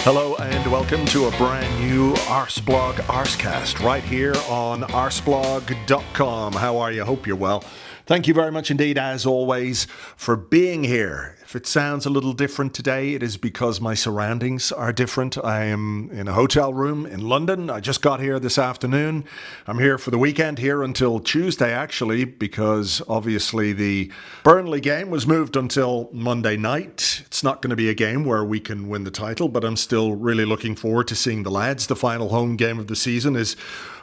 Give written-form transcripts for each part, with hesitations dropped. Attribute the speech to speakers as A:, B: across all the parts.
A: Hello and welcome to a brand new Arseblog Arsecast right here on arseblog.com. How are you? Hope you're well. Thank you very much indeed, as always, for being here. If it sounds a little different today, it is because my surroundings are different. I am in a hotel room in London. I just got here this afternoon. I'm here for the weekend, here until Tuesday, actually, because obviously the Burnley game was moved until Monday night. It's not going to be a game where we can win the title, but I'm still really looking forward to seeing the lads. The final home game of the season is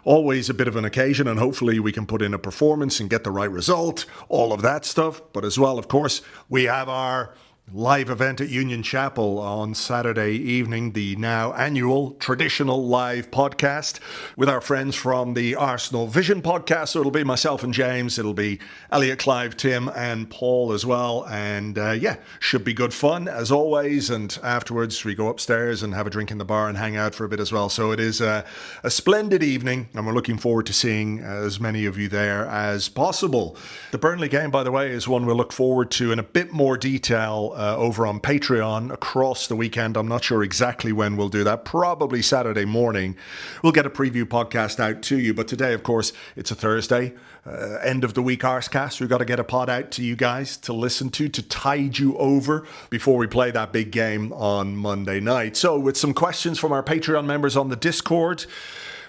A: always a bit of an occasion, and hopefully we can put in a performance and get the right result, all of that stuff. But as well, of course, we have our live event at Union Chapel on Saturday evening, the now annual traditional live podcast with our friends from the Arsenal Vision podcast. So it'll be myself and James, it'll be Elliot, Clive, Tim and Paul as well. And should be good fun as always. And afterwards we go upstairs and have a drink in the bar and hang out for a bit as well. So it is a splendid evening and we're looking forward to seeing as many of you there as possible. The Burnley game, by the way, is one we'll look forward to in a bit more detail over on Patreon across the weekend. I'm not sure exactly when we'll do that. Probably Saturday morning. We'll get a preview podcast out to you. But today, of course, it's a Thursday. End of the week Arsecast. We've got to get a pod out to you guys to listen to tide you over before we play that big game on Monday night. So with some questions from our Patreon members on the Discord,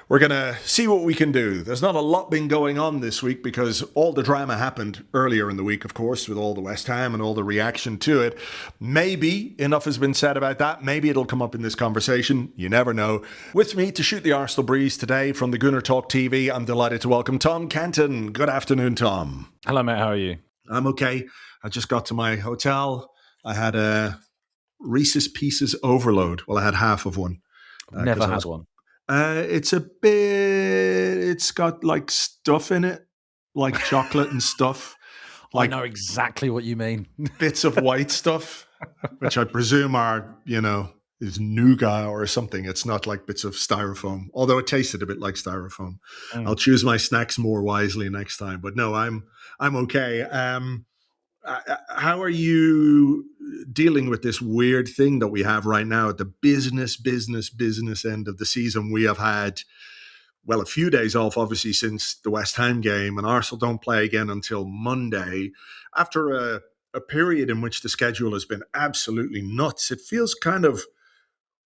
A: we're going to see what we can do. There's not a lot been going on this week because all the drama happened earlier in the week, of course, with all the West Ham and all the reaction to it. Maybe enough has been said about that. Maybe it'll come up in this conversation. You never know. With me to shoot the Arsenal breeze today from the Gunner Talk TV, I'm delighted to welcome Tom Canton. Good afternoon, Tom.
B: Hello, mate. How are you?
A: I'm okay. I just got to my hotel. I had a Reese's Pieces overload. Well, I had half of one.
B: Never had one.
A: It's got like stuff in it, like chocolate and stuff. Like
B: I know exactly what you mean.
A: Bits of white stuff, which I presume are, is nougat or something. It's not like bits of styrofoam, although it tasted a bit like styrofoam. I'll choose my snacks more wisely next time. But no, I'm okay. How are you dealing with this weird thing that we have right now at the business end of the season? We have had, a few days off, obviously, since the West Ham game, and Arsenal don't play again until Monday. After a period in which the schedule has been absolutely nuts, it feels kind of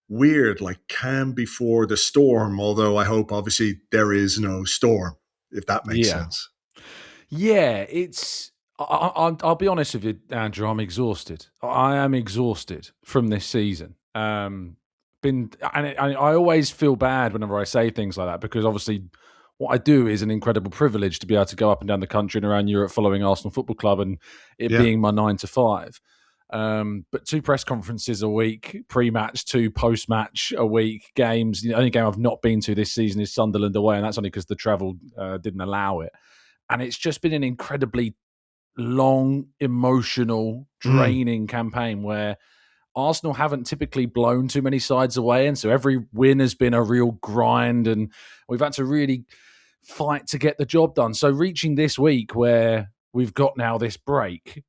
A: weird, like calm before the storm, although I hope, obviously, there is no storm, if that makes sense.
B: Yeah, it's... I'll be honest with you, Andrew. I'm exhausted. I am exhausted from this season. I always feel bad whenever I say things like that because obviously what I do is an incredible privilege to be able to go up and down the country and around Europe following Arsenal Football Club and it being my 9 to 5. But 2 press conferences a week, pre-match, 2 post-match a week, games. The only game I've not been to this season is Sunderland away, and that's only because the travel didn't allow it. And it's just been an incredibly long, emotional, draining campaign where Arsenal haven't typically blown too many sides away, and so every win has been a real grind, and we've had to really fight to get the job done. So reaching this week where we've got now this break,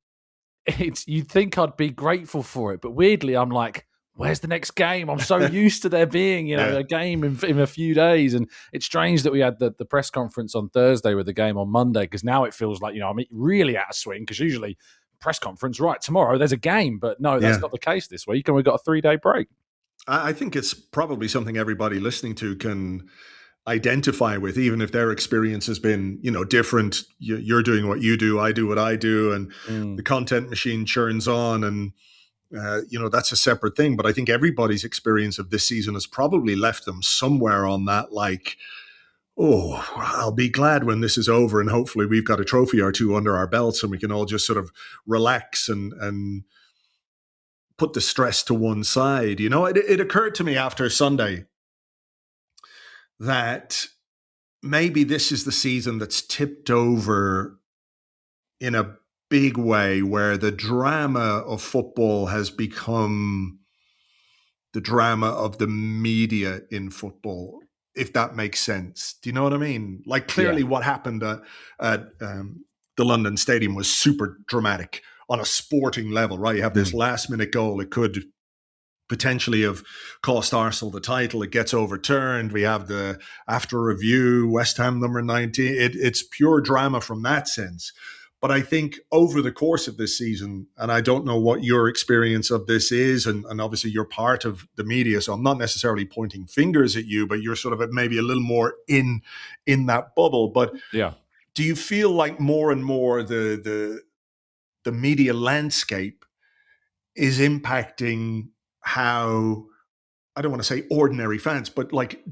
B: you'd think I'd be grateful for it, but weirdly I'm like, where's the next game? I'm so used to there being, a game in a few days. And it's strange that we had the press conference on Thursday with the game on Monday, because now it feels like, I'm really out of swing, because usually press conference, right, tomorrow there's a game. But no, that's not the case this week. And we've got a 3-day break.
A: I think it's probably something everybody listening to can identify with, even if their experience has been, different. You're doing what you do, I do what I do, and the content machine churns on, and that's a separate thing. But I think everybody's experience of this season has probably left them somewhere on that, like, oh, I'll be glad when this is over and hopefully we've got a trophy or 2 under our belts and we can all just sort of relax and put the stress to one side. It occurred to me after Sunday that maybe this is the season that's tipped over in a big way, where the drama of football has become the drama of the media in football, if that makes sense. Do you know what I mean? Like, clearly what happened at the London Stadium was super dramatic on a sporting level, right? You have this last minute goal. It could potentially have cost Arsenal the title. It gets overturned. We have the after review, West Ham number 19. It's pure drama from that sense. But I think over the course of this season, and I don't know what your experience of this is, and obviously you're part of the media, so I'm not necessarily pointing fingers at you, but you're sort of maybe a little more in that bubble. But
B: yeah,
A: do you feel like more and more the media landscape is impacting how, I don't want to say ordinary fans, but like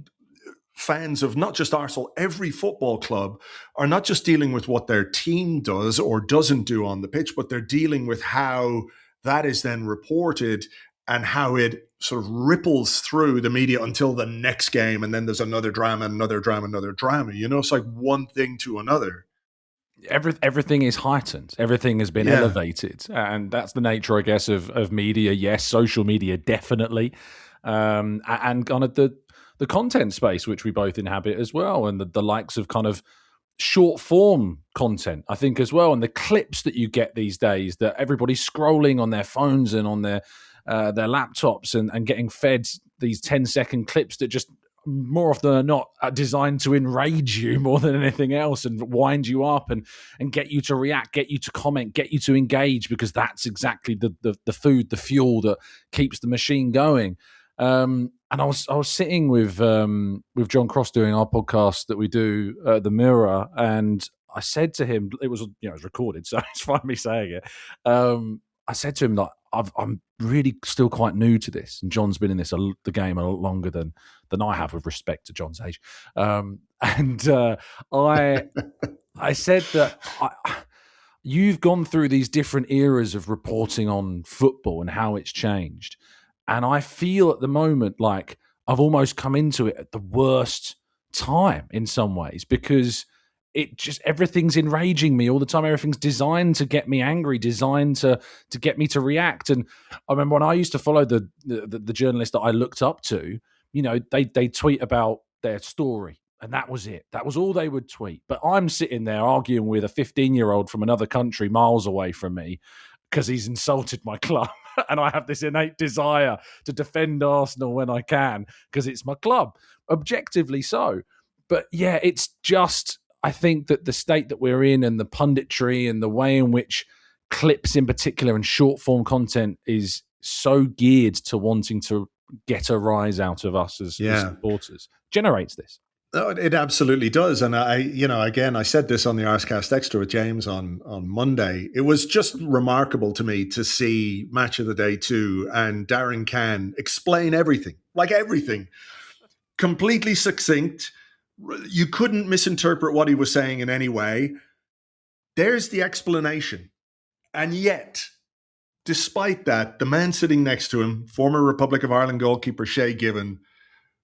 A: fans of not just Arsenal, every football club are not just dealing with what their team does or doesn't do on the pitch, but they're dealing with how that is then reported and how it sort of ripples through the media until the next game. And then there's another drama, another drama, another drama. You know, it's like one thing to another.
B: Everything is heightened. Everything has been elevated. And that's the nature, I guess, of media. Yes, social media, definitely. And kind of the content space, which we both inhabit as well, and the likes of kind of short form content, I think, as well, and the clips that you get these days that everybody's scrolling on their phones and on their laptops and getting fed these 10-second clips that just more often than not are designed to enrage you more than anything else and wind you up and get you to react, get you to comment, get you to engage, because that's exactly the food, the fuel that keeps the machine going. And I was sitting with John Cross doing our podcast that we do, The Mirror, and I said to him, it was recorded, so it's fine me saying it. I said to him that I'm really still quite new to this, and John's been in the game a lot longer than I have, with respect to John's age. I said that you've gone through these different eras of reporting on football and how it's changed. And I feel at the moment like I've almost come into it at the worst time in some ways, because everything's enraging me all the time. Everything's designed to get me angry, designed to get me to react. And I remember when I used to follow the journalist that I looked up to, they tweet about their story, and that was it. That was all they would tweet. But I'm sitting there arguing with a 15-year-old from another country miles away from me because he's insulted my club. And I have this innate desire to defend Arsenal when I can because it's my club, objectively so. But yeah, it's just, I think that the state that we're in and the punditry and the way in which clips in particular and short form content is so geared to wanting to get a rise out of us as supporters generates this.
A: No, it absolutely does. And I said this on the Arsecast Extra with James on Monday. It was just remarkable to me to see Match of the Day 2 and Darren Cann explain everything, completely succinct. You couldn't misinterpret what he was saying in any way. There's the explanation. And yet, despite that, the man sitting next to him, former Republic of Ireland goalkeeper Shay Given,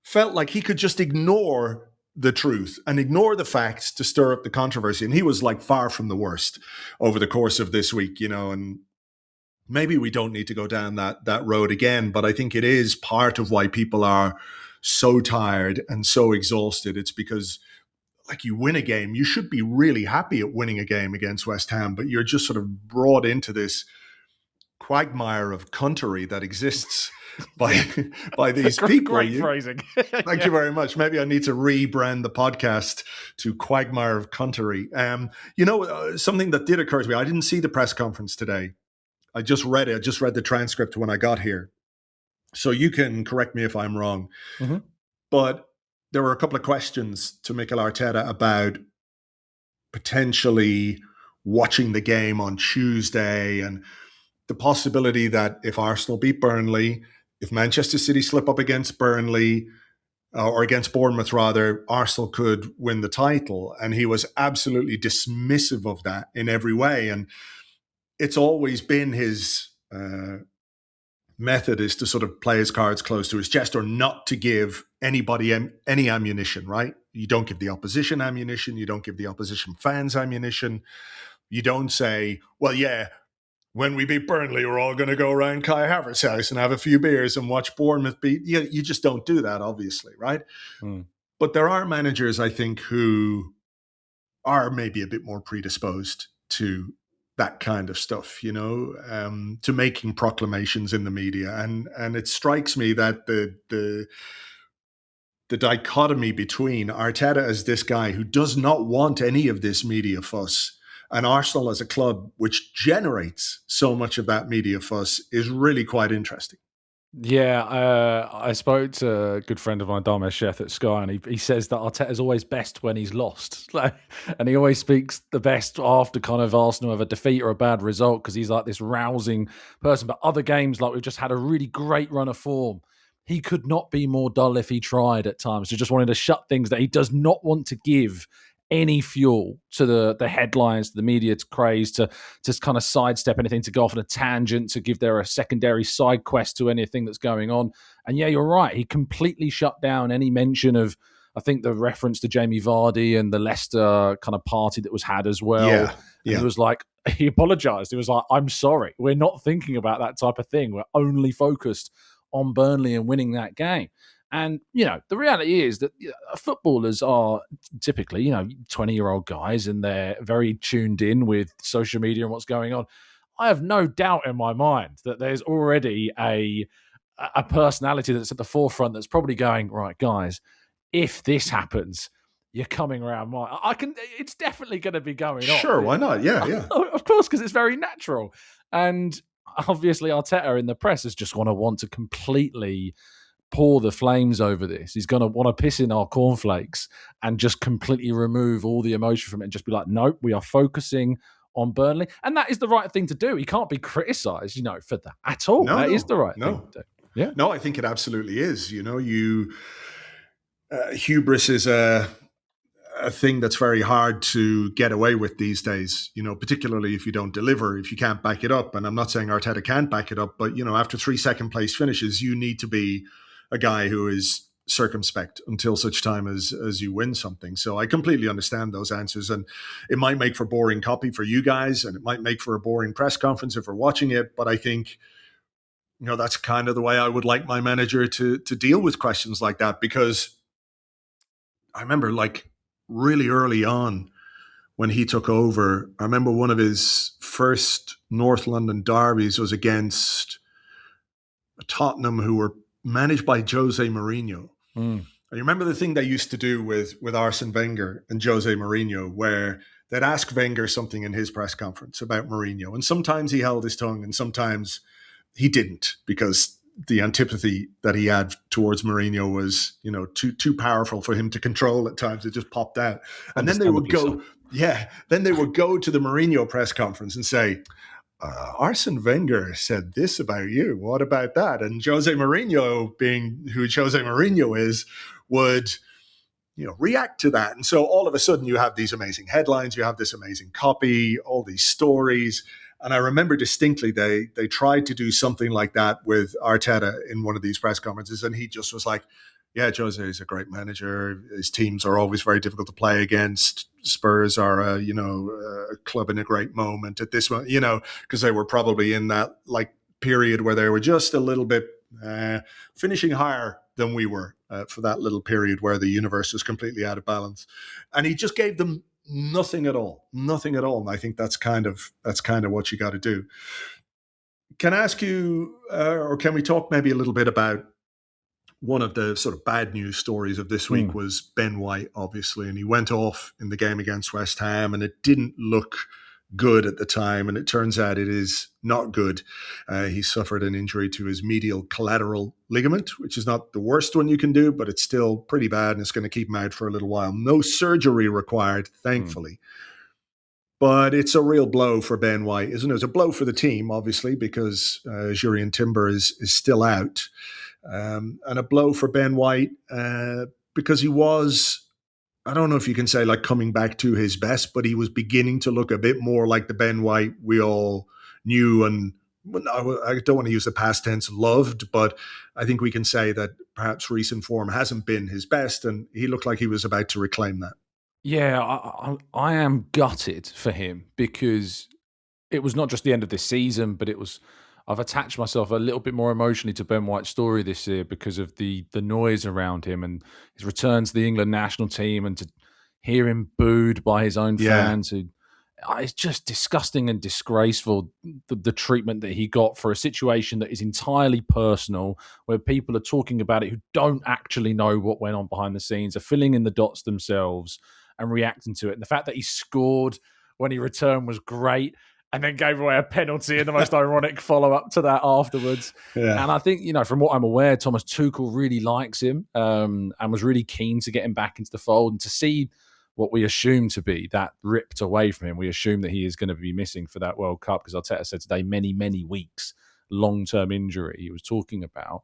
A: felt like he could just ignore the truth and ignore the facts to stir up the controversy. And he was like far from the worst over the course of this week, and maybe we don't need to go down that road again, but I think it is part of why people are so tired and so exhausted. It's because, like, you win a game, you should be really happy at winning a game against West Ham, but you're just sort of brought into this quagmire of cuntery that exists by these people.
B: Great phrasing.
A: Thank you very much. Maybe I need to rebrand the podcast to Quagmire of Cuntery. Something that did occur to me, I didn't see the press conference today. I just read it. I just read the transcript when I got here. So you can correct me if I'm wrong. Mm-hmm. But there were a couple of questions to Mikel Arteta about potentially watching the game on Tuesday and the possibility that if Arsenal beat Burnley, if Manchester City slip up against Burnley, or against Bournemouth rather, Arsenal could win the title. And he was absolutely dismissive of that in every way. And it's always been his method, is to sort of play his cards close to his chest, or not to give anybody any ammunition, right? You don't give the opposition ammunition. You don't give the opposition fans ammunition. You don't say, well, yeah, when we beat Burnley, we're all going to go around Kai Havertz's house and have a few beers and watch Bournemouth beat. You just don't do that, obviously, right? Mm. But there are managers, I think, who are maybe a bit more predisposed to that kind of stuff, to making proclamations in the media. And it strikes me that the dichotomy between Arteta as this guy who does not want any of this media fuss and Arsenal as a club which generates so much of that media fuss is really quite interesting.
B: Yeah, I spoke to a good friend of mine, Dharmesh Sheth at Sky, and he says that Arteta's always best when he's lost. And he always speaks the best after kind of Arsenal have a defeat or a bad result because he's like this rousing person. But other games, like we've just had a really great run of form, he could not be more dull if he tried at times. He just wanted to shut things that he does not want to give any fuel to the headlines, to the media, to craze, to just kind of sidestep anything, to go off on a tangent, to give there a secondary side quest to anything that's going on. And yeah, you're right. He completely shut down any mention of, I think, the reference to Jamie Vardy and the Leicester kind of party that was had as well.
A: Yeah.
B: And he was like, he apologized. He was like, I'm sorry. We're not thinking about that type of thing. We're only focused on Burnley and winning that game. And, the reality is that footballers are typically, 20-year-old guys, and they're very tuned in with social media and what's going on. I have no doubt in my mind that there's already a personality that's at the forefront that's probably going, right, guys, if this happens, you're coming around it's definitely going to be going on.
A: Sure, why not? Yeah.
B: Of course, because it's very natural. And obviously Arteta in the press is just going to want to completely pour the flames over this. He's going to want to piss in our cornflakes and just completely remove all the emotion from it and just be like, nope, we are focusing on Burnley. And that is the right thing to do. He can't be criticised, for that at all. That is the right thing to do. Yeah.
A: No, I think it absolutely is. Hubris is a thing that's very hard to get away with these days, particularly if you don't deliver, if you can't back it up. And I'm not saying Arteta can't back it up, but, after 3 second place finishes, you need to be a guy who is circumspect until such time as you win something. So I completely understand those answers, and it might make for boring copy for you guys, and it might make for a boring press conference if we're watching it. But I think, that's kind of the way I would like my manager to deal with questions like that, because I remember really early on when he took over, I remember one of his first North London derbies was against Tottenham, who were managed by Jose Mourinho. And you remember the thing they used to do with Arsene Wenger and Jose Mourinho, where they'd ask Wenger something in his press conference about Mourinho. And sometimes he held his tongue and sometimes he didn't, because the antipathy that he had towards Mourinho was, too powerful for him to control at times. It just popped out. And then they would go, then they would go to the Mourinho press conference and say, Arsene Wenger said this about you. What about that? And Jose Mourinho, being who Jose Mourinho is, would react to that. And so all of a sudden you have these amazing headlines, you have this amazing copy, all these stories. And I remember distinctly they tried to do something like that with Arteta in one of these press conferences, and he just was like, yeah, Jose is a great manager. His teams are always very difficult to play against. Spurs are a club in a great moment at this moment, because they were probably in that period where they were just a little bit finishing higher than we were for that little period where the universe was completely out of balance. And he just gave them nothing at all. And I think that's kind of what you got to do. Can I ask you, or can we talk maybe a little bit about one of the sort of bad news stories of this week was Ben White, obviously, and he went off in the game against West Ham, and it didn't look good at the time, and it turns out it is not good. He suffered an injury to his medial collateral ligament, which is not the worst one you can do, but it's still pretty bad, and it's going to keep him out for a little while. No surgery required, thankfully. But it's a real blow for Ben White, isn't it? It's a blow for the team, obviously, because Jurrien Timber is still out. And a blow for Ben White because he was, I don't know if you can say coming back to his best, but he was beginning to look a bit more like the Ben White we all knew, and I don't want to use the past tense loved, but I think we can say that perhaps recent form hasn't been his best, and he looked like he was about to reclaim that.
B: Yeah, I am gutted for him, because it was not just the end of this season, but I've attached myself a little bit more emotionally to Ben White's story this year because of the noise around him and his return to the England national team, and to hear him booed by his own fans. It's just disgusting and disgraceful, the treatment that he got for a situation that is entirely personal, where people are talking about it who don't actually know what went on behind the scenes, are filling in the dots themselves and reacting to it. And the fact that he scored when he returned was great, and then gave away a penalty in the most ironic follow-up to that afterwards.
A: Yeah.
B: And I think, from what I'm aware, Thomas Tuchel really likes him and was really keen to get him back into the fold, and to see what we assume to be that ripped away from him. We assume that he is going to be missing for that World Cup, because Arteta said today many, many weeks, long-term injury he was talking about.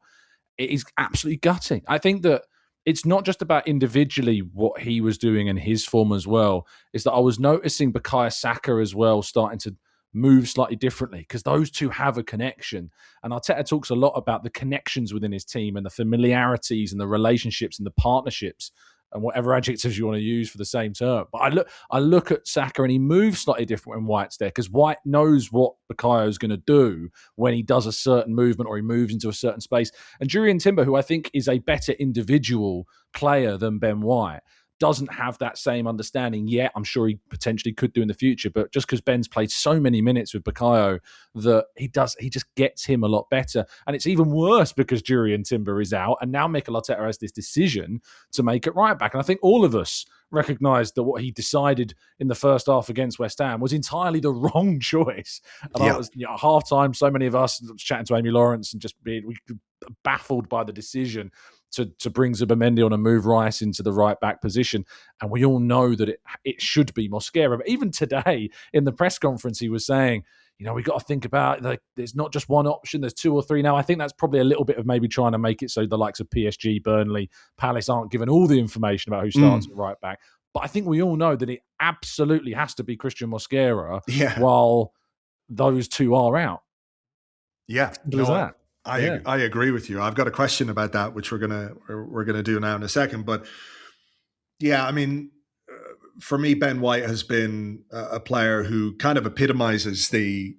B: It is absolutely gutting. I think that it's not just about individually what he was doing and his form as well. Is that I was noticing Bukayo Saka as well starting to move slightly differently, because those two have a connection. And Arteta talks a lot about the connections within his team and the familiarities and the relationships and the partnerships and whatever adjectives you want to use for the same term. But I look at Saka and he moves slightly different when White's there, because White knows what Bukayo is going to do when he does a certain movement or he moves into a certain space. And Jurrien Timber, who I think is a better individual player than Ben White, doesn't have that same understanding yet. I'm sure he potentially could do in the future, but just because Ben's played so many minutes with Bukayo, that he just gets him a lot better. And it's even worse because Jurrien Timber is out, and now Mikel Arteta has this decision to make it right back. And I think all of us recognised that what he decided in the first half against West Ham was entirely the wrong choice. And I was, at half time, so many of us chatting to Amy Lawrence and just being baffled by the decision to bring Zubimendi on and move Rice into the right back position. And we all know that it should be Mosquera. But even today in the press conference, he was saying, we got to think about, like, there's not just one option, there's two or three now. I think that's probably a little bit of maybe trying to make it so the likes of PSG, Burnley, Palace aren't given all the information about who starts at right back. But I think we all know that it absolutely has to be Christian Mosquera while those two are out.
A: Yeah.
B: That?
A: I agree with you. I've got a question about that, which we're gonna do now in a second. But yeah, I mean, for me, Ben White has been a player who kind of epitomizes the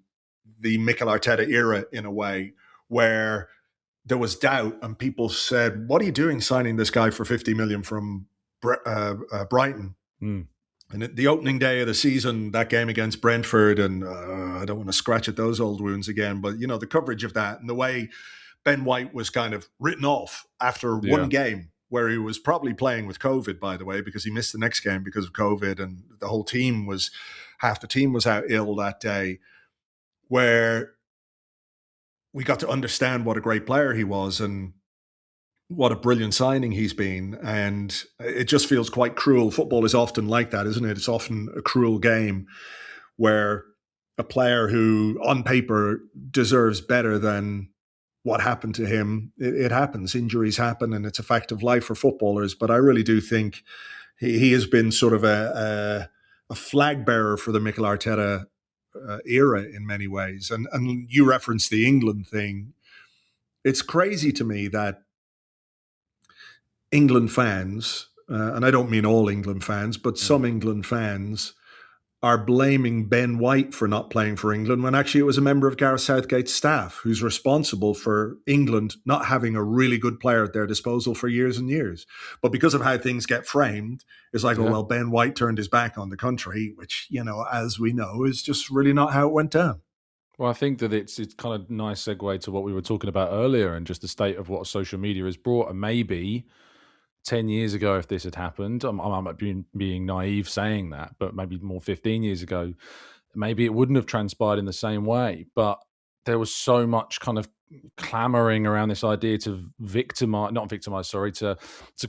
A: Mikel Arteta era in a way, where there was doubt and people said, "What are you doing signing this guy for 50 million from Brighton?" And at the opening day of the season, that game against Brentford, and I don't want to scratch at those old wounds again, but the coverage of that and the way Ben White was kind of written off after one game, where he was probably playing with COVID, by the way, because he missed the next game because of COVID, and the whole team half the team was out ill that day, where we got to understand what a great player he was and what a brilliant signing he's been. And it just feels quite cruel. Football is often like that, isn't it? It's often a cruel game where a player who on paper deserves better than what happened to him, it happens. Injuries happen, and it's a fact of life for footballers. But I really do think he has been sort of a flag bearer for the Mikel Arteta era in many ways. And you referenced the England thing. It's crazy to me that England fans, and I don't mean all England fans, but some England fans are blaming Ben White for not playing for England, when actually it was a member of Gareth Southgate's staff who's responsible for England not having a really good player at their disposal for years and years. But because of how things get framed, it's like, oh, well, Ben White turned his back on the country, which, as we know, is just really not how it went down.
B: Well, I think that it's kind of nice segue to what we were talking about earlier, and just the state of what social media has brought. And maybe 10 years ago, if this had happened, I'm being naive saying that, but maybe more 15 years ago, maybe it wouldn't have transpired in the same way. But there was so much kind of clamoring around this idea to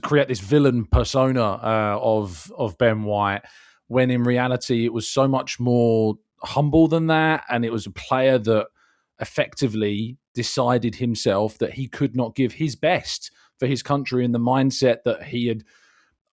B: create this villain persona of Ben White, when in reality it was so much more humble than that. And it was a player that effectively decided himself that he could not give his best for his country, in the mindset that he had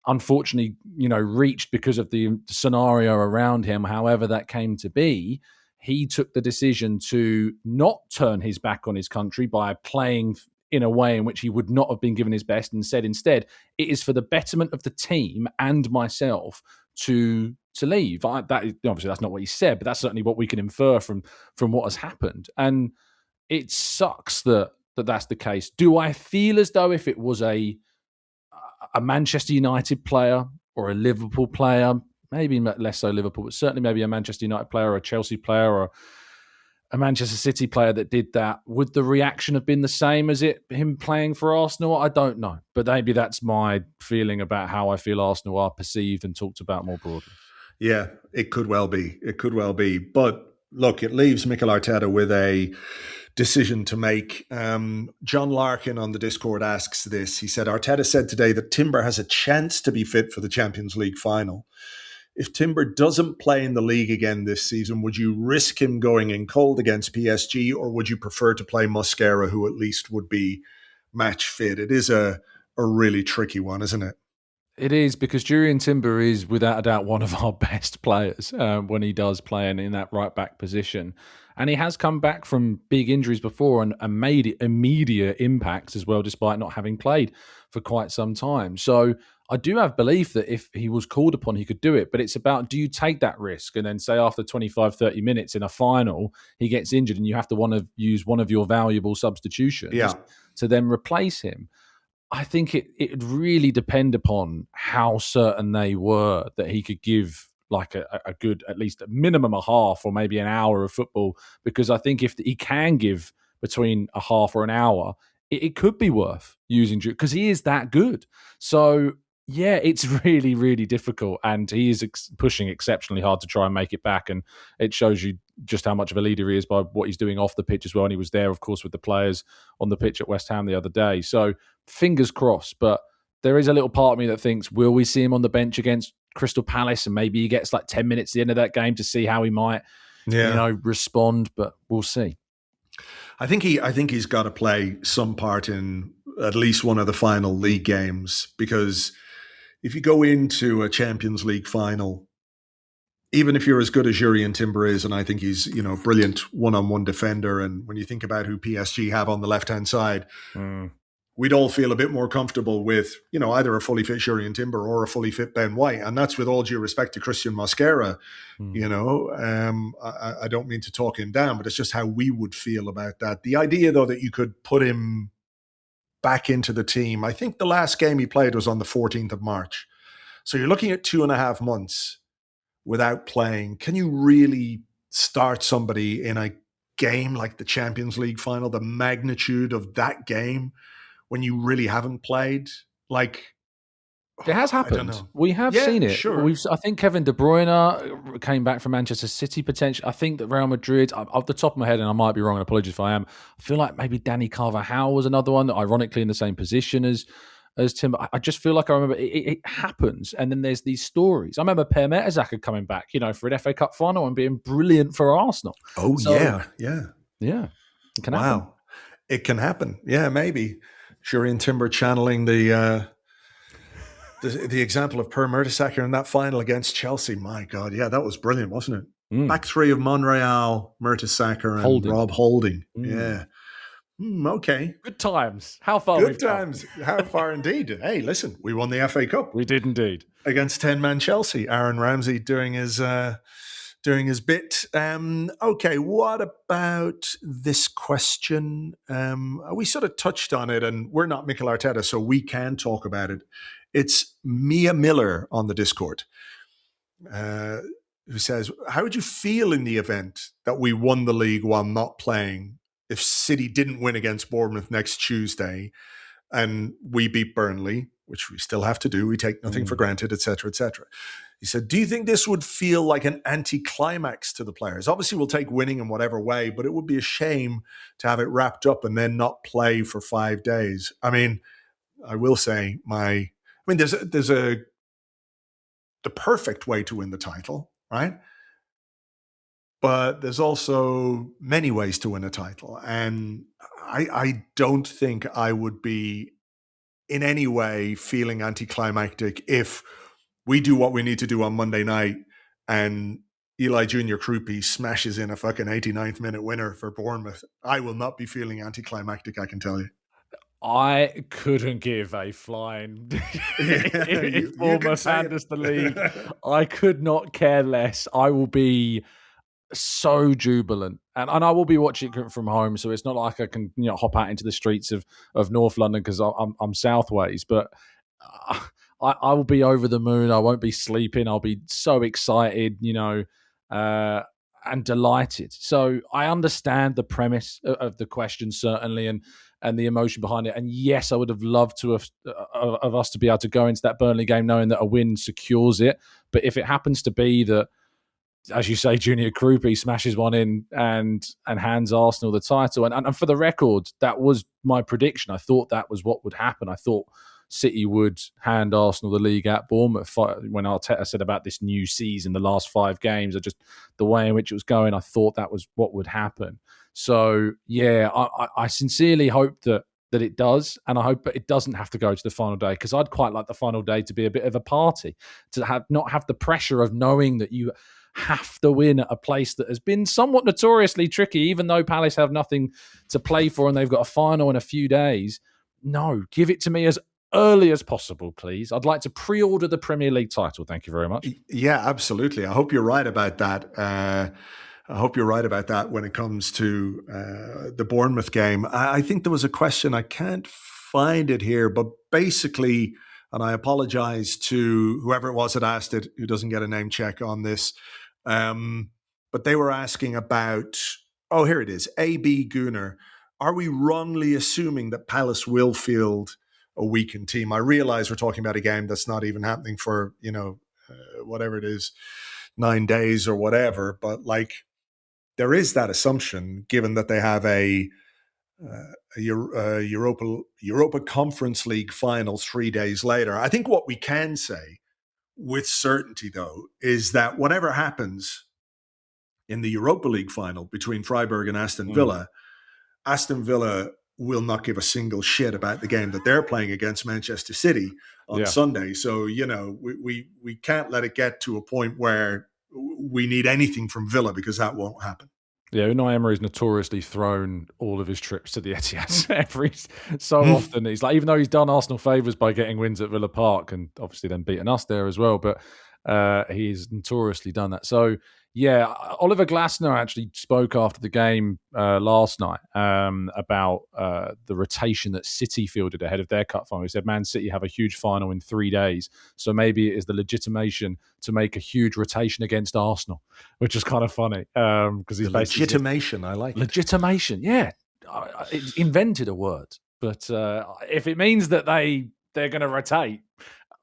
B: unfortunately, reached because of the scenario around him. However that came to be, he took the decision to not turn his back on his country by playing in a way in which he would not have been given his best, and said instead, it is for the betterment of the team and myself to leave. Obviously that's not what he said, but that's certainly what we can infer from what has happened. And it sucks that that's the case. Do I feel as though if it was a Manchester United player or a Liverpool player, maybe less so Liverpool, but certainly maybe a Manchester United player or a Chelsea player or a Manchester City player that did that, would the reaction have been the same as him playing for Arsenal? I don't know. But maybe that's my feeling about how I feel Arsenal are perceived and talked about more broadly.
A: Yeah, it could well be. It could well be. But look, it leaves Mikel Arteta with a decision to make. John Larkin on the Discord asks this. He said, Arteta said today that Timber has a chance to be fit for the Champions League final. If Timber doesn't play in the league again this season, would you risk him going in cold against PSG, or would you prefer to play Mosquera, who at least would be match fit? It is a really tricky one, isn't it?
B: It is, because Jurrien Timber is without a doubt one of our best players when he does play in that right back position. And he has come back from big injuries before and made immediate impacts as well, despite not having played for quite some time. So I do have belief that if he was called upon, he could do it. But it's about, do you take that risk and then say after 25, 30 minutes in a final, he gets injured and you have to want to use one of your valuable substitutions to then replace him? I think it would really depend upon how certain they were that he could give like a good, at least a minimum a half or maybe an hour of football. Because I think if he can give between a half or an hour, it could be worth using, because he is that good. So yeah, it's really, really difficult. And he is pushing exceptionally hard to try and make it back. And it shows you just how much of a leader he is by what he's doing off the pitch as well. And he was there, of course, with the players on the pitch at West Ham the other day. So fingers crossed. But there is a little part of me that thinks, will we see him on the bench against Crystal Palace? And maybe he gets like 10 minutes at the end of that game to see how he might, respond. But we'll see.
A: I think he's got to play some part in at least one of the final league games, because if you go into a Champions League final, even if you're as good as Jurrien Timber is, and I think he's, brilliant one-on-one defender, and when you think about who PSG have on the left-hand side, we'd all feel a bit more comfortable with, either a fully fit Jurrien Timber or a fully fit Ben White. And that's with all due respect to Christian Mosquera. I don't mean to talk him down, but it's just how we would feel about that. The idea, though, that you could put him back into the team, I think the last game he played was on the 14th of March. So you're looking at 2.5 months without playing. Can you really start somebody in a game like the Champions League final, the magnitude of that game, when you really haven't played? Like,
B: it has happened. We have seen it.
A: Sure.
B: I think Kevin De Bruyne came back from Manchester City potentially. I think that Real Madrid, off the top of my head, and I might be wrong, and apologies if I am, I feel like maybe Danny Carvajal was another one that ironically in the same position as Timber. I just feel like I remember it happens. And then there's these stories. I remember Per Mertesacker coming back, for an FA Cup final and being brilliant for Arsenal.
A: Oh, so, yeah.
B: It can happen.
A: Wow. It can happen. Yeah, maybe. Jurrien Timber channeling the example of Per Mertesacker in that final against Chelsea. My God, yeah, that was brilliant, wasn't it? Back three of Monreal, Mertesacker, and Rob Holding. Yeah. Okay.
B: Good times. How far?
A: Good times. How far indeed. Hey, listen, we won the FA Cup.
B: We did indeed.
A: Against 10-man Chelsea. Aaron Ramsey doing his bit. Okay, what about this question? We sort of touched on it, and we're not Mikel Arteta, so we can talk about it. It's Mia Miller on the Discord, who says, how would you feel in the event that we won the league while not playing, if City didn't win against Bournemouth next Tuesday and we beat Burnley, which we still have to do, we take nothing for granted, etc., etc. He said, do you think this would feel like an anticlimax to the players? Obviously, we'll take winning in whatever way, but it would be a shame to have it wrapped up and then not play for 5 days. I mean, I will say there's the perfect way to win the title, right? But there's also many ways to win a title. And I don't think I would be in any way feeling anticlimactic if we do what we need to do on Monday night and Eli Jr. Krupi smashes in a fucking 89th minute winner for Bournemouth. I will not be feeling anticlimactic, I can tell you.
B: I couldn't give a flying if Bournemouth hand us the league. I could not care less. I will be so jubilant, and I will be watching it from home, so it's not like I can hop out into the streets of North London because I'm southways. But I will be over the moon. I won't be sleeping. I'll be so excited, and delighted. So I understand the premise of the question, certainly, and the emotion behind it. And yes, I would have loved to have of us to be able to go into that Burnley game knowing that a win secures it. But if it happens to be that, as you say, Junior Krupi smashes one in and hands Arsenal the title, and for the record, that was my prediction. I thought that was what would happen. I thought City would hand Arsenal the league at Bournemouth. When Arteta said about this new season, the last 5 games, or just the way in which it was going, I thought that was what would happen. So, yeah, I sincerely hope that it does, and I hope that it doesn't have to go to the final day, because I'd quite like the final day to be a bit of a party, to not have the pressure of knowing that you have to win at a place that has been somewhat notoriously tricky, even though Palace have nothing to play for and they've got a final in a few days. No, give it to me as early as possible, please. I'd like to pre-order the Premier League title. Thank you very much.
A: Yeah, absolutely. I hope you're right about that. I hope you're right about that when it comes to the Bournemouth game. I think there was a question, I can't find it here, but basically, and I apologize to whoever it was that asked it, who doesn't get a name check on this, but they were asking about, oh, here it is, A.B. Gooner. Are we wrongly assuming that Palace will field a weakened team? I realize we're talking about a game that's not even happening for, whatever it is, 9 days or whatever. But there is that assumption, given that they have a Europa Conference League final 3 days later. I think what we can say with certainty, though, is that whatever happens in the Europa League final between Freiburg and Aston Villa, Aston Villa will not give a single shit about the game that they're playing against Manchester City on Sunday. So, we can't let it get to a point where we need anything from Villa, because that won't happen.
B: Yeah, Unai Emery's notoriously thrown all of his trips to the Etihad every so often. He's like, even though he's done Arsenal favours by getting wins at Villa Park and obviously then beating us there as well, but he's notoriously done that. So, yeah, Oliver Glasner actually spoke after the game last night about the rotation that City fielded ahead of their cup final. He said, Man City have a huge final in 3 days, so maybe it is the legitimation to make a huge rotation against Arsenal, which is kind of funny. Because he's
A: legitimation, I like
B: legitimation, yeah. It invented a word. But if it means that they're going to rotate,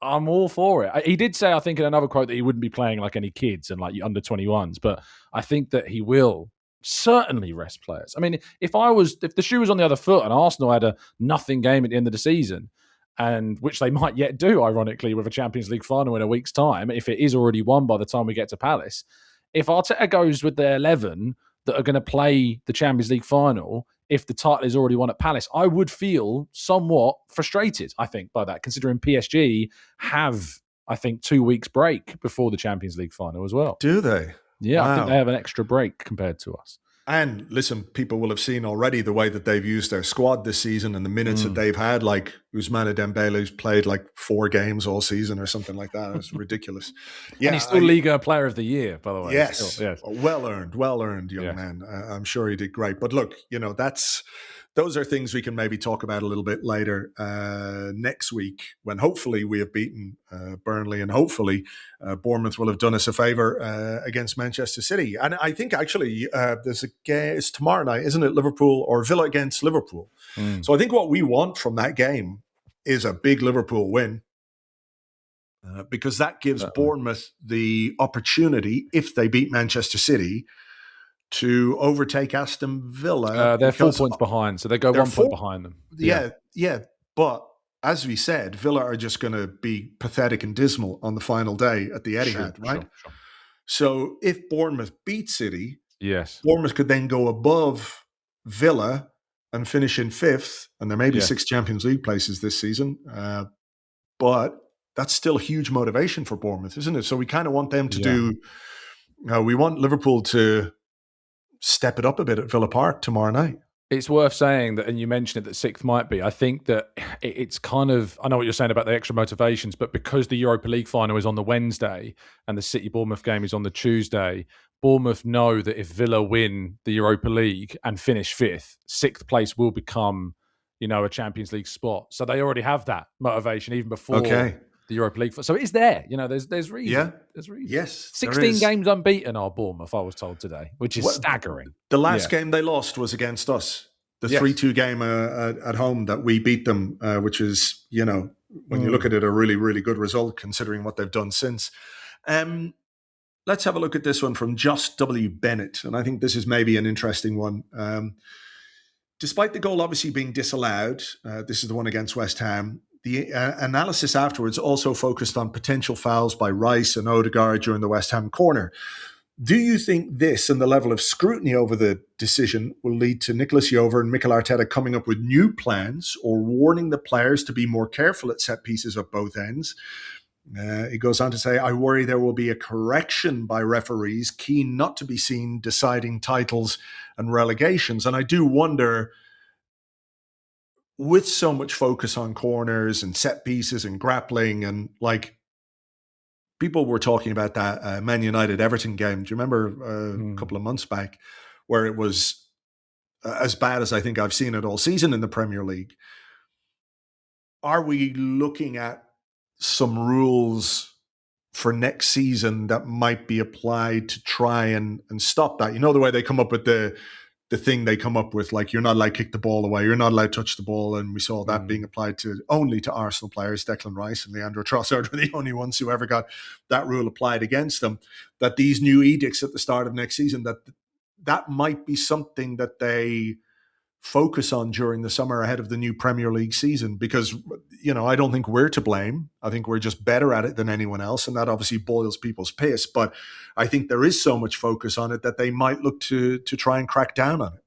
B: I'm all for it. He did say, I think in another quote, that he wouldn't be playing like any kids and like under 21s, but I think that he will certainly rest players. I mean, if the shoe was on the other foot and Arsenal had a nothing game at the end of the season, and which they might yet do, ironically, with a Champions League final in a week's time, if it is already won by the time we get to Palace, if Arteta goes with their 11 that are going to play the Champions League final, if the title is already won at Palace, I would feel somewhat frustrated, I think, by that, considering PSG have, I think, 2 weeks break before the Champions League final as well.
A: Do they?
B: Yeah,
A: wow.
B: I think they have an extra break compared to us.
A: And listen, people will have seen already the way that they've used their squad this season and the minutes that they've had. Like Ousmane Dembele's played like 4 games all season or something like that. It's ridiculous.
B: Yeah, and he's still Liga Player of the Year, by the way.
A: Yes, well earned, young man. I'm sure he did great. But look, those are things we can maybe talk about a little bit later next week, when hopefully we have beaten Burnley, and hopefully Bournemouth will have done us a favour against Manchester City. And I think actually there's a game, it's tomorrow night, isn't it? Liverpool or Villa against Liverpool. So I think what we want from that game is a big Liverpool win, because that gives Bournemouth the opportunity, if they beat Manchester City, to overtake Aston Villa.
B: They're 4 points behind, so they go 1 point behind them.
A: Yeah. But as we said, Villa are just going to be pathetic and dismal on the final day at the Etihad, right? Sure. So if Bournemouth beat City, Bournemouth could then go above Villa and finish in 5th, and there may be 6 Champions League places this season. But that's still huge motivation for Bournemouth, isn't it? So we kind of want them to do, we want Liverpool to step it up a bit at Villa Park tomorrow night.
B: It's worth saying that, and you mentioned it, that 6th might be. I think that it's kind of, I know what you're saying about the extra motivations, but because the Europa League final is on the Wednesday and the City-Bournemouth game is on the Tuesday, Bournemouth know that if Villa win the Europa League and finish 5th, 6th place will become, a Champions League spot. So they already have that motivation even before the Europa League. So it's there. There's reason.
A: Yeah.
B: There's reason.
A: Yes.
B: 16 games unbeaten are Bournemouth, I was told today, which is staggering.
A: The last game they lost was against us. The 3-2 game at home that we beat them, which is, when you look at it, a really, really good result considering what they've done since. Let's have a look at this one from Just W. Bennett. And I think this is maybe an interesting one. Despite the goal obviously being disallowed, this is the one against West Ham, the analysis afterwards also focused on potential fouls by Rice and Odegaard during the West Ham corner. Do you think this and the level of scrutiny over the decision will lead to Nicolas Jover and Mikel Arteta coming up with new plans or warning the players to be more careful at set pieces at both ends? He goes on to say, I worry there will be a correction by referees keen not to be seen deciding titles and relegations. And I do wonder, with so much focus on corners and set pieces and grappling and people were talking about that Man United-Everton game. Do you remember a couple of months back where it was as bad as I think I've seen it all season in the Premier League? Are we looking at some rules for next season that might be applied to try and stop that? The way they come up with the thing they come up with, you're not allowed to kick the ball away, you're not allowed to touch the ball, and we saw that being applied only to Arsenal players. Declan Rice and Leandro Trossard were the only ones who ever got that rule applied against them. That these new edicts at the start of next season, that might be something that they focus on during the summer ahead of the new Premier League season, because I don't think we're to blame. I think we're just better at it than anyone else, and that obviously boils people's piss. But I think there is so much focus on it that they might look to try and crack down on it.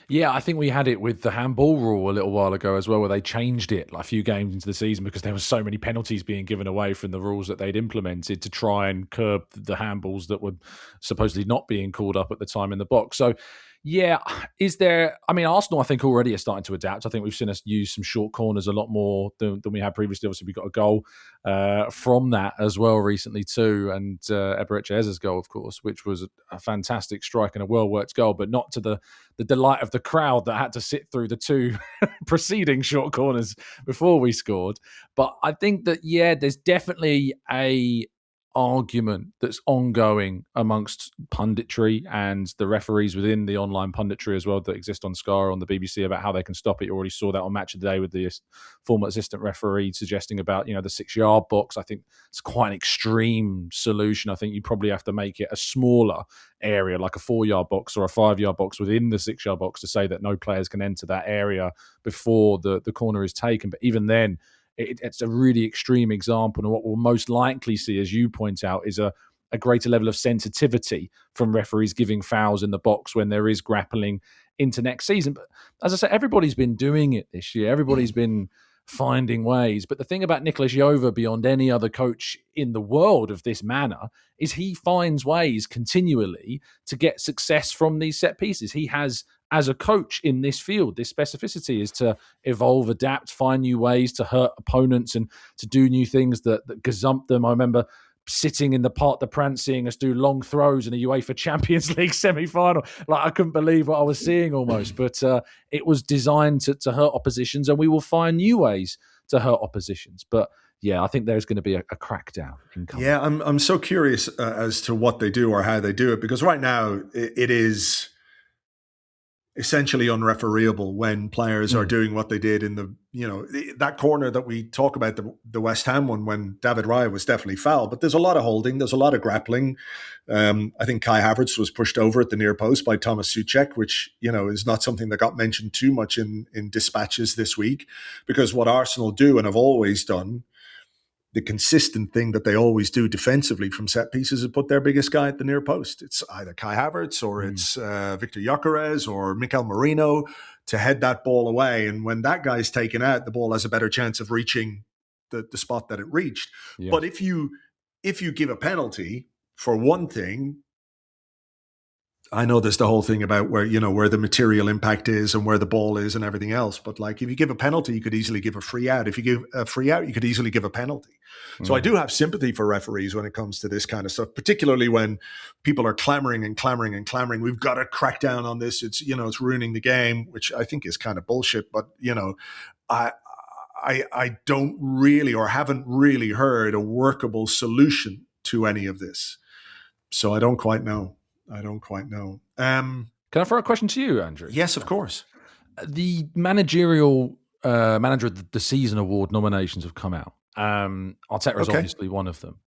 B: Yeah, I think we had it with the handball rule a little while ago as well, where they changed it a few games into the season because there were so many penalties being given away from the rules that they'd implemented to try and curb the handballs that were supposedly not being called up at the time in the box. So, yeah, Arsenal, I think, already are starting to adapt. I think we've seen us use some short corners a lot more than we had previously. Obviously, we got a goal from that as well recently too, and Eberechi Eze's goal, of course, which was a fantastic strike and a well-worked goal, but not to the delight of the crowd that had to sit through the two preceding short corners before we scored. But I think that, there's definitely a argument that's ongoing amongst punditry and the referees within the online punditry as well that exist on Sky or on the BBC about how they can stop it. You already saw that on Match of the Day with the former assistant referee suggesting about, the 6-yard box. I think it's quite an extreme solution. I think you probably have to make it a smaller area, like a 4-yard box or a 5-yard box within the 6-yard box, to say that no players can enter that area before the corner is taken. But even then, it's a really extreme example, and what we'll most likely see, as you point out, is a greater level of sensitivity from referees giving fouls in the box when there is grappling into next season. But as I say, everybody's been doing it this year. Everybody's been finding ways. But the thing about Nicolas Jover, beyond any other coach in the world of this manner, is he finds ways continually to get success from these set pieces. He has, as a coach in this field, this specificity is to evolve, adapt, find new ways to hurt opponents and to do new things that gazump them. I remember sitting in the Parc des Princes seeing us do long throws in a UEFA Champions League semi-final. I couldn't believe what I was seeing almost. But it was designed to hurt oppositions, and we will find new ways to hurt oppositions. But I think there's going to be a crackdown incoming.
A: Yeah, I'm so curious as to what they do or how they do it, because right now it is essentially unrefereeable when players are doing what they did in that corner that we talk about, the West Ham one, when David Raya was definitely fouled. But there's a lot of holding, there's a lot of grappling. I think Kai Havertz was pushed over at the near post by Thomas Souček, which is not something that got mentioned too much in dispatches this week, because what Arsenal do and have always done, the consistent thing that they always do defensively from set pieces, is put their biggest guy at the near post. It's either Kai Havertz or it's Victor Gyökeres or Mikel Merino to head that ball away. And when that guy's taken out, the ball has a better chance of reaching the spot that it reached. Yeah. But if you give a penalty, for one thing, I know there's the whole thing about where the material impact is and where the ball is and everything else. But if you give a penalty, you could easily give a free out. If you give a free out, you could easily give a penalty. So I do have sympathy for referees when it comes to this kind of stuff, particularly when people are clamoring and clamoring and clamoring. We've got to crack down on this. It's, it's ruining the game, which I think is kind of bullshit. But, I don't really, or haven't really heard a workable solution to any of this. So I don't quite know.
B: Can I throw a question to you, Andrew?
A: Yes, of course.
B: The managerial manager of the season award nominations have come out. Arteta is obviously one of them.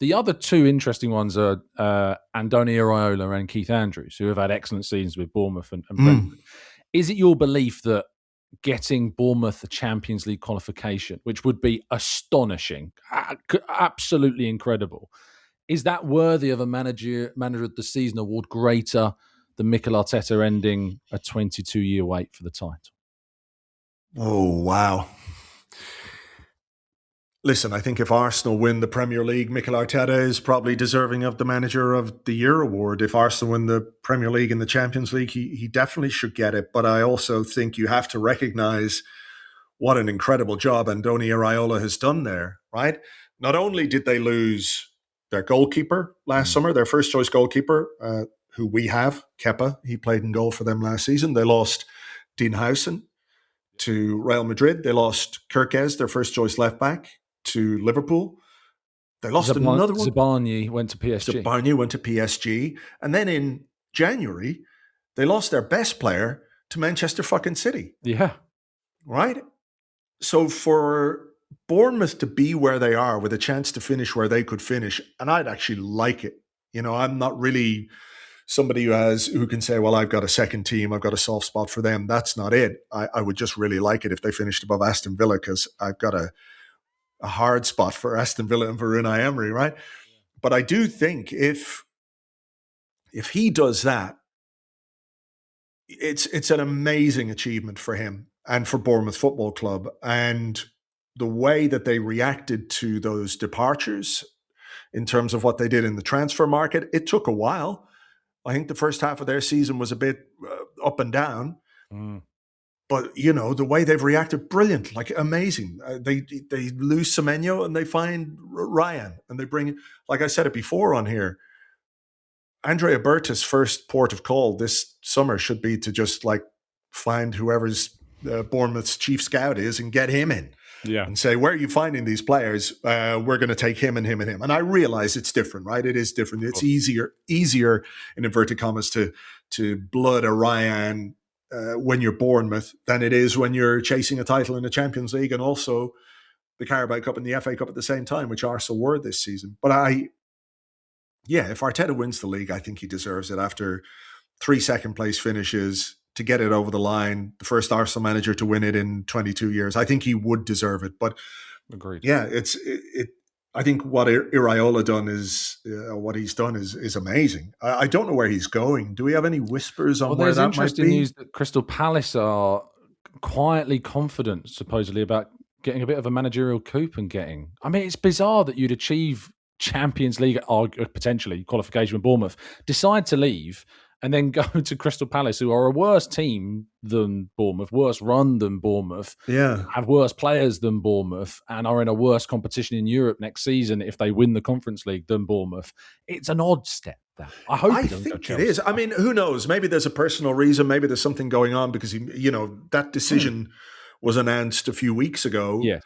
B: The other two interesting ones are Andoni Iraola and Keith Andrews, who have had excellent seasons with Bournemouth and Brentford. Is it your belief that getting Bournemouth a Champions League qualification, which would be astonishing, absolutely incredible, is that worthy of a manager of the season award greater than Mikel Arteta ending a 22-year wait for the title?
A: Oh, wow. Listen, I think if Arsenal win the Premier League, Mikel Arteta is probably deserving of the Manager of the Year award. If Arsenal win the Premier League and the Champions League, he definitely should get it. But I also think you have to recognise what an incredible job Andoni Iraola has done there, right? Not only did they lose their goalkeeper last summer, their first choice goalkeeper, who we have, Kepa, he played in goal for them last season. They lost Dean Howson to Real Madrid. They lost Kirkez, their first choice left back, to Liverpool. They lost another one.
B: Zabarnyi went to PSG.
A: And then in January, they lost their best player to Manchester fucking City.
B: Yeah.
A: Right? So for Bournemouth to be where they are with a chance to finish where they could finish, and I'd actually like it. You know, I'm not really somebody who can say, well, I've got a second team, I've got a soft spot for them. That's not it. I would just really like it if they finished above Aston Villa, because I've got a hard spot for Aston Villa and for Unai Emery, right? Yeah. But I do think if he does that, it's an amazing achievement for him and for Bournemouth Football Club. And the way that they reacted to those departures in terms of what they did in the transfer market, it took a while. I think the first half of their season was a bit up and down. But, you know, the way they've reacted, brilliant, like amazing. They lose Semenyo and they find Ryan. And they bring, like I said it before on here, Andrea Berta's first port of call this summer should be to just like find whoever's Bournemouth's chief scout is and get him in.
B: Yeah.
A: And say, where are you finding these players? We're going to take him and him and him. And I realize it's different, right? It is different. It's easier in inverted commas to blood a Ryan when you're Bournemouth than it is when you're chasing a title in the Champions League and also the Carabao Cup and the FA Cup at the same time, which Arsenal were this season. But if Arteta wins the league, I think he deserves it after 3 second place finishes to get it over the line, the first Arsenal manager to win it in 22 years. I think he would deserve it. But
B: agreed.
A: Yeah, I think what Iraola done is what he's done is amazing. I don't know where he's going. Do we have any whispers on where that might be?
B: There's interesting news that Crystal Palace are quietly confident, supposedly, about getting a bit of a managerial coup and getting. I mean, it's bizarre that you'd achieve Champions League, or potentially qualification with Bournemouth, decide to leave, and then go to Crystal Palace, who are a worse team than Bournemouth, worse run than Bournemouth, have worse players than Bournemouth, and are in a worse competition in Europe next season if they win the Conference League than Bournemouth. It's an odd step. I
A: think it is. I mean, who knows? Maybe there's a personal reason. Maybe there's something going on because that decision was announced a few weeks ago.
B: Yeah.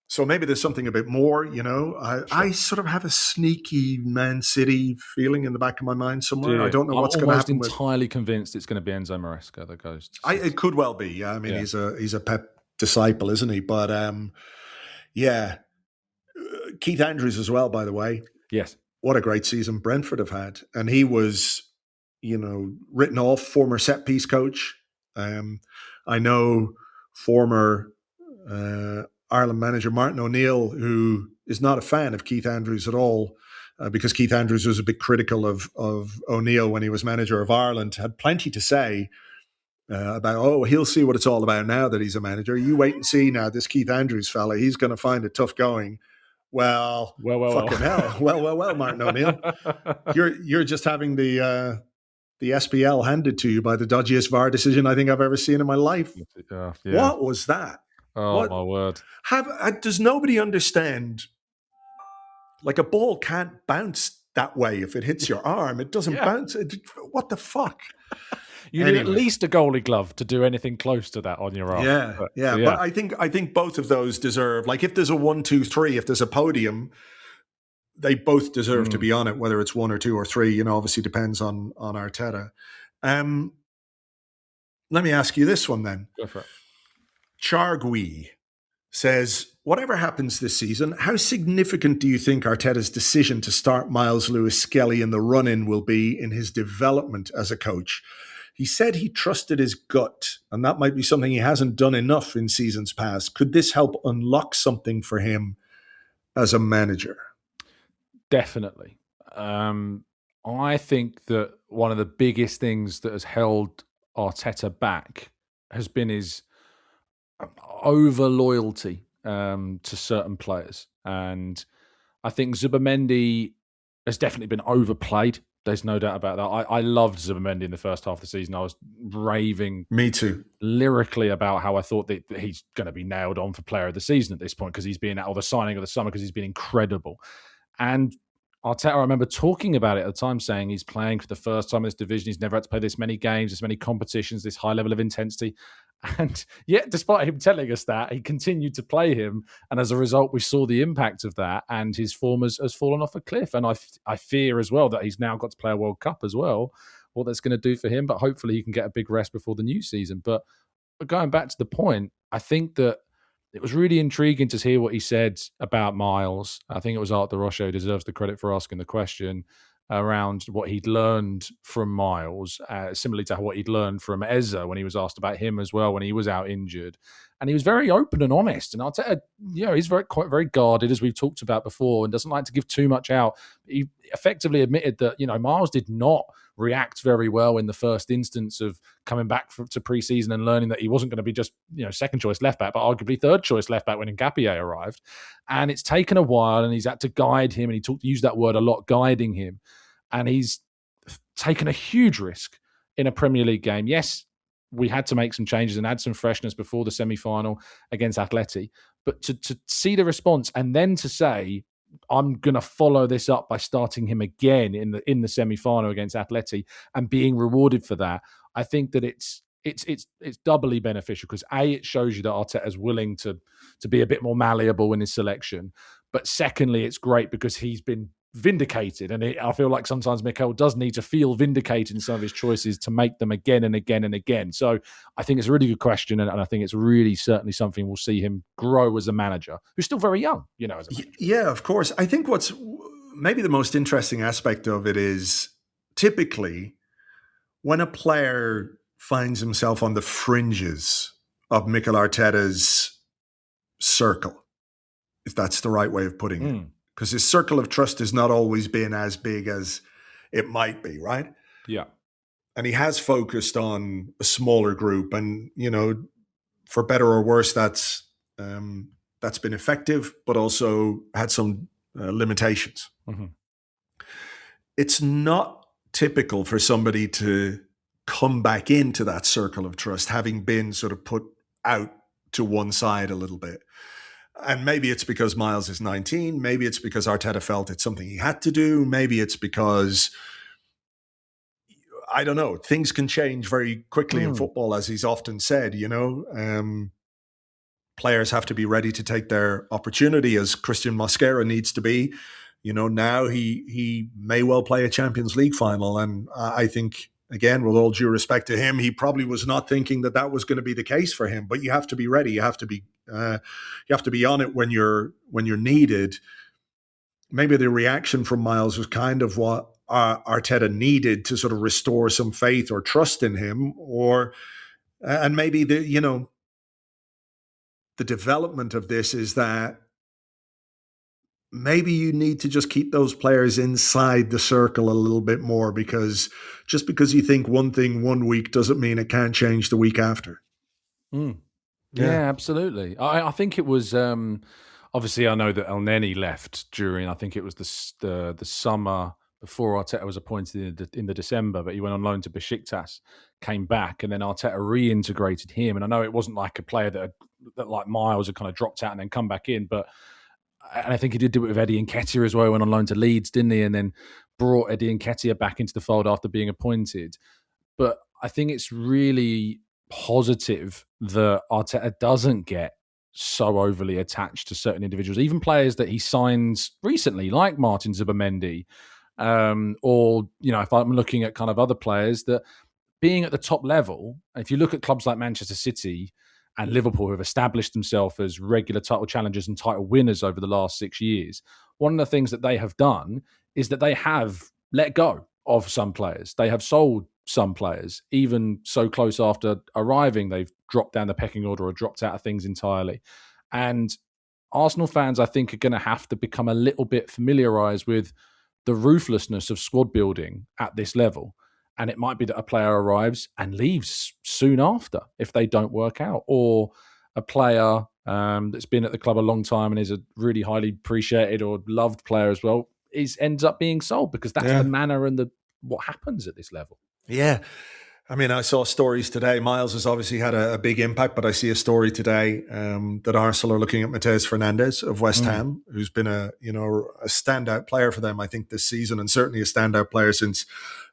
A: So maybe there's something a bit more, I sort of have a sneaky Man City feeling in the back of my mind somewhere. I don't know what's going to happen.
B: I'm entirely convinced it's going to be Enzo Maresca that goes.
A: It could well be. Yeah, I mean, he's a Pep disciple, isn't he? But Keith Andrews as well, by the way.
B: Yes.
A: What a great season Brentford have had. And he was, written off, former set piece coach. I know former Ireland manager Martin O'Neill, who is not a fan of Keith Andrews at all, because Keith Andrews was a bit critical of O'Neill when he was manager of Ireland, had plenty to say about, he'll see what it's all about now that he's a manager. You wait and see now, this Keith Andrews fella, he's going to find it tough going. Well, fucking hell. Well, Martin O'Neill. You're just having the SPL handed to you by the dodgiest VAR decision I think I've ever seen in my life.
B: Yeah.
A: What was that?
B: Oh, my word.
A: Does nobody understand? Like, a ball can't bounce that way if it hits your arm. It doesn't bounce. What the fuck?
B: You need at least a goalie glove to do anything close to that on your arm.
A: Yeah. But I think both of those deserve, like if there's a 1, 2, 3, if there's a podium, they both deserve to be on it, whether it's 1 or 2 or 3, obviously depends on Arteta. Let me ask you this one then.
B: Go for it.
A: Chargui says, whatever happens this season, how significant do you think Arteta's decision to start Myles Lewis-Skelly in the run-in will be in his development as a coach? He said he trusted his gut, and that might be something he hasn't done enough in seasons past. Could this help unlock something for him as a manager?
B: Definitely. I think that one of the biggest things that has held Arteta back has been his over loyalty to certain players, and I think Zubimendi has definitely been overplayed. There's no doubt about that. I loved Zubimendi in the first half of the season. I was raving,
A: me too,
B: lyrically about how I thought that he's going to be nailed on for Player of the Season at this point because he's been out, or the signing of the summer because he's been incredible. And Arteta, I remember talking about it at the time, saying he's playing for the first time in this division. He's never had to play this many games, this many competitions, this high level of intensity. And yet, despite him telling us that, he continued to play him. And as a result, we saw the impact of that. And his form has fallen off a cliff. And I fear as well that he's now got to play a World Cup as well, what that's going to do for him. But hopefully he can get a big rest before the new season. But going back to the point, I think that it was really intriguing to hear what he said about Myles. I think it was Art de Rocha who deserves the credit for asking the question around what he'd learned from Myles, similarly to what he'd learned from Eze when he was asked about him as well when he was out injured. And he was very open and honest. And Arteta, he's very guarded, as we've talked about before, and doesn't like to give too much out. He effectively admitted that, Myles did not react very well in the first instance of coming back to pre-season and learning that he wasn't going to be just, second choice left back, but arguably third choice left back when Nkapie arrived. And it's taken a while, and he's had to guide him, and he used that word a lot, guiding him. And he's taken a huge risk in a Premier League game. Yes, we had to make some changes and add some freshness before the semi-final against Atleti. But to see the response and then to say, I'm going to follow this up by starting him again in the semi-final against Atleti and being rewarded for that, I think that it's doubly beneficial because A, it shows you that Arteta is willing to be a bit more malleable in his selection. But secondly, it's great because he's been vindicated. And I feel like sometimes Mikel does need to feel vindicated in some of his choices to make them again and again and again. So I think it's a really good question. And I think it's really certainly something we'll see him grow as a manager who's still very young, as a manager.
A: Yeah, of course. I think what's maybe the most interesting aspect of it is typically when a player finds himself on the fringes of Mikel Arteta's circle, if that's the right way of putting it. Because his circle of trust has not always been as big as it might be, right?
B: Yeah.
A: And he has focused on a smaller group. And, for better or worse, that's been effective, but also had some limitations. Mm-hmm. It's not typical for somebody to come back into that circle of trust, having been sort of put out to one side a little bit. And maybe it's because Myles is 19. Maybe it's because Arteta felt it's something he had to do. Maybe it's because, I don't know, things can change very quickly in football, as he's often said, players have to be ready to take their opportunity, as Christian Mosquera needs to be. Now he may well play a Champions League final. And I think, again, with all due respect to him, he probably was not thinking that was going to be the case for him. But you have to be ready. You have to be on it when you're needed. Maybe the reaction from Myles was kind of what Arteta needed to sort of restore some faith or trust in him, and maybe the development of this is that maybe you need to just keep those players inside the circle a little bit more, because just because you think one thing one week doesn't mean it can't change the week after.
B: Yeah, absolutely. I think it was obviously I know that El Neni left during, I think it was the summer before Arteta was appointed in the December, but he went on loan to Besiktas, came back, and then Arteta reintegrated him. And I know it wasn't like a player that like Myles had kind of dropped out and then come back in, but and I think he did do it with Eddie Nketiah as well. He went on loan to Leeds, didn't he? And then brought Eddie Nketiah back into the fold after being appointed. But I think it's really positive that Arteta doesn't get so overly attached to certain individuals, even players that he signs recently, like Martin Zubimendi, or if I'm looking at kind of other players that being at the top level. If you look at clubs like Manchester City and Liverpool, who have established themselves as regular title challengers and title winners over the last 6 years, one of the things that they have done is that they have let go of some players. They have sold some players, even so close after arriving, they've dropped down the pecking order or dropped out of things entirely. And Arsenal fans, I think, are going to have to become a little bit familiarised with the ruthlessness of squad building at this level. And it might be that a player arrives and leaves soon after if they don't work out, or a player that's been at the club a long time and is a really highly appreciated or loved player as well ends up being sold, because that's the manner and what happens at this level.
A: Yeah. I mean, I saw stories today. Myles has obviously had a big impact, but I see a story today that Arsenal are looking at Matheus Fernandes of West Ham, who's been a standout player for them, I think, this season, and certainly a standout player since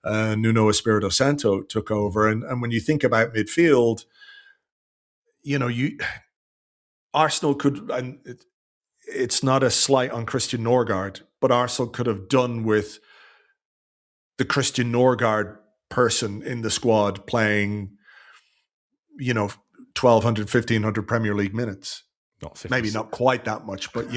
A: Nuno Espirito Santo took over. And when you think about midfield, Arsenal could, and it's not a slight on Christian Norgard, but Arsenal could have done with the Christian Norgard person in the squad playing, 1,200, 1,500 Premier League minutes. Maybe not quite that much, but,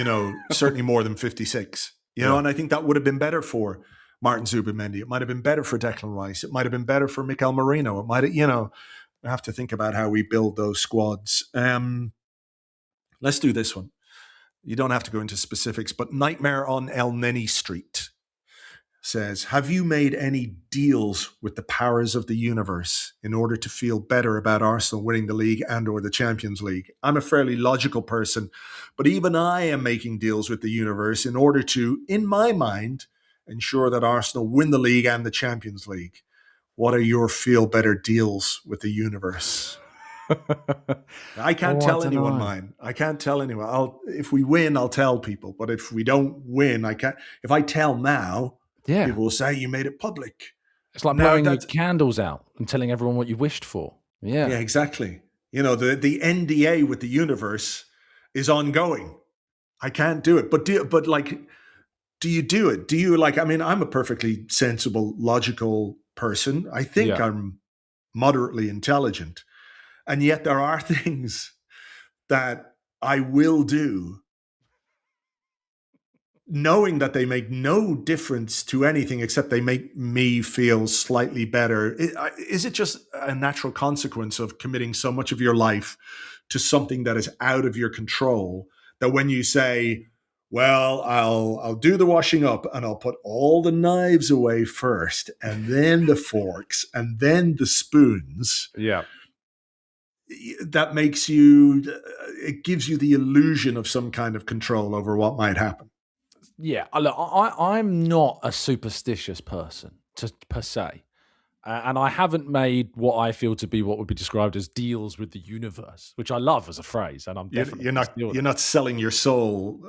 A: certainly more than 56. And I think that would have been better for Martin Zubimendi. It might have been better for Declan Rice. It might have been better for Mikel Merino. It might have, we have to think about how we build those squads. Let's do this one. You don't have to go into specifics, but Nightmare on El Neni Street says, have you made any deals with the powers of the universe in order to feel better about Arsenal winning the league and or the Champions League? I'm a fairly logical person, but even I am making deals with the universe in order to, in my mind, ensure that Arsenal win the league and the Champions League. What are your feel better deals with the universe? I can't tell anyone mine. I can't tell anyone. If we win, I'll tell people. But if we don't win, I can't. If I tell now, people will say you made it public.
B: It's like blowing your candles out and telling everyone what you wished for. Yeah,
A: exactly. The NDA with the universe is ongoing. I can't do it. But do you do it? Do you I'm a perfectly sensible, logical person. I think I'm moderately intelligent. And yet there are things that I will do knowing that they make no difference to anything except they make me feel slightly better. Is it just a natural consequence of committing so much of your life to something that is out of your control that when you say, well, I'll do the washing up and I'll put all the knives away first and then the forks and then the spoons.
B: Yeah.
A: That makes it gives you the illusion of some kind of control over what might happen.
B: Yeah, look, I'm not a superstitious person per se, and I haven't made what I feel to be what would be described as deals with the universe, which I love as a phrase, and I'm definitely
A: you're not selling your soul,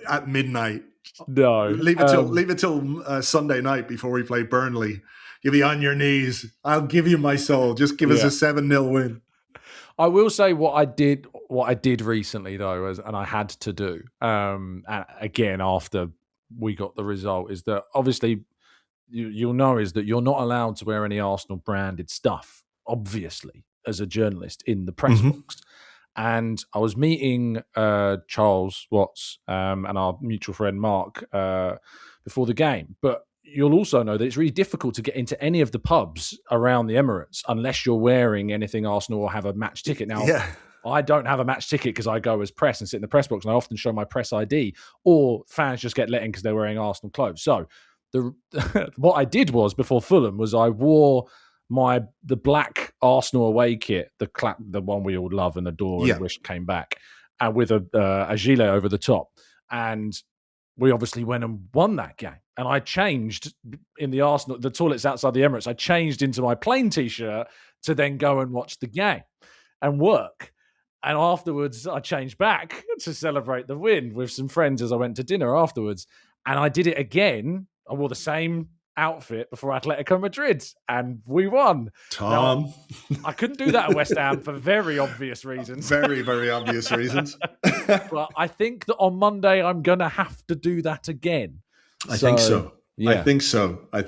A: at midnight.
B: No,
A: leave it till Sunday night before we play Burnley. You'll be on your knees. I'll give you my soul. Just give us a 7-0 win.
B: I will say what I did recently though, and I had to do, again after we got the result, is that obviously you'll know is that you're not allowed to wear any Arsenal branded stuff, obviously, as a journalist in the press box. And I was meeting Charles Watts and our mutual friend Mark before the game, but you'll also know that it's really difficult to get into any of the pubs around the Emirates unless you're wearing anything Arsenal or have a match ticket. Now, I don't have a match ticket because I go as press and sit in the press box, and I often show my press ID, or fans just get let in because they're wearing Arsenal clothes. So what I did was, before Fulham, was I wore the black Arsenal away kit, the one we all love and adore and wish came back, and with a gilet over the top. And we obviously went and won that game. And I changed in the toilets outside the Emirates. I changed into my plain T-shirt to then go and watch the game and work. And afterwards, I changed back to celebrate the win with some friends as I went to dinner afterwards. And I did it again. I wore the same outfit before Atletico Madrid, and we won.
A: Tom.
B: Now, I couldn't do that at West Ham for very obvious reasons.
A: Very, very obvious reasons.
B: But I think that on Monday I'm going to have to do that again.
A: I think so.
B: Yeah.
A: I think so. I